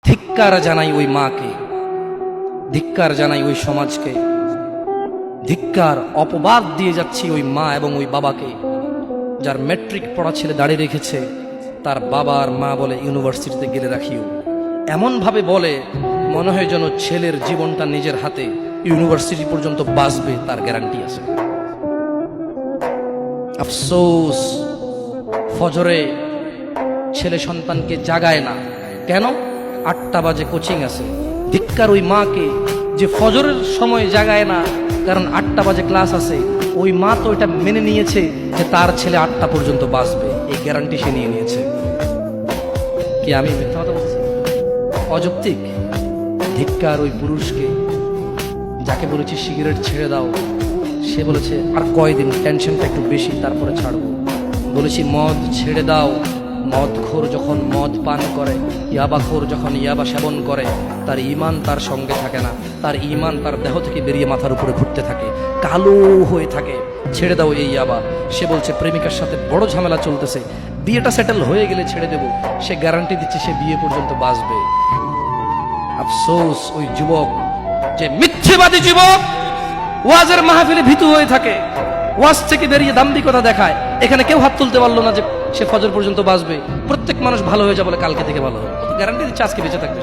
ধিক্কার জানাই ওই মাকে, ধিক্কার জানাই ওই সমাজকে, ধিক্কার অপবাদ দিয়ে যাচ্ছি ওই মা এবং ওই বাবাকে যার ম্যাট্রিক পড়া ছেলে দাঁড়িয়ে রেখেছে, তার বাবা আর মা বলে ইউনিভার্সিটিতে গেলে রাখিও। এমনভাবে বলে মনে হয় যেন ছেলের জীবনটা নিজের হাতে, ইউনিভার্সিটি পর্যন্ত বাঁচবে তার গ্যারান্টি আছে। আফসোস, ফজরে ছেলে সন্তানকে জাগায় না কেন? 8টা বাজে কোচিং আছে। ধিক্কার ওই মাকে যে ফজরের সময় জাগায় না, কারণ 8টা বাজে ক্লাস আছে। ওই মা তো এটা মেনে নিয়েছে যে তার ছেলে 8টা পর্যন্ত বাঁচবে, এই গ্যারান্টি সে নিয়ে নিয়েছে। কি আমি মিথ্যা কথা বলছি? অযৌক্তিক। ধিক্কার ওই পুরুষকে যাকে বলেছি সিগারেট ছেড়ে দাও, সে বলেছে আর কয়দিন, টেনশনটা একটু বেশি, তারপরে ছাড়বো। বলেছি মদ ছেড়ে দাও, মদখোর যখন মদ পান করে, ইয়াবাখোর যখন ইয়াবা সেবন করে, তার ঈমান তার সঙ্গে থাকে না, তার ঈমান তার দেহ থেকে বেরিয়ে মাথার উপরে ঘুরতে থাকে, কালো হয়ে থাকে। ছেড়ে দাও এই ইয়াবা। সে বলছে প্রেমিকার সাথে বড় ঝামেলা চলতেছে, বিয়েটা সেটেল হয়ে গেলে ছেড়ে দেব। সে গ্যারান্টি দিচ্ছে সে বিয়ে পর্যন্ত বাঁচবে। আফসোস ওই যুবক, যে মিথ্যেবাদী যুবক ওয়াজের মাহফিলে ভীতু হয়ে থাকে, ওয়াজ থেকে বেরিয়ে দাম্ভিকতা দেখায়। এখানে কেউ হাত তুলতে পারলো না যে সে ফজর পর্যন্ত বাঁচবে। প্রত্যেক মানুষ ভালো হয়ে যাবে বলে কালকে থেকে ভালো হবে, গ্যারান্টি দিচ্ছে আজকে বেঁচে থাকবে।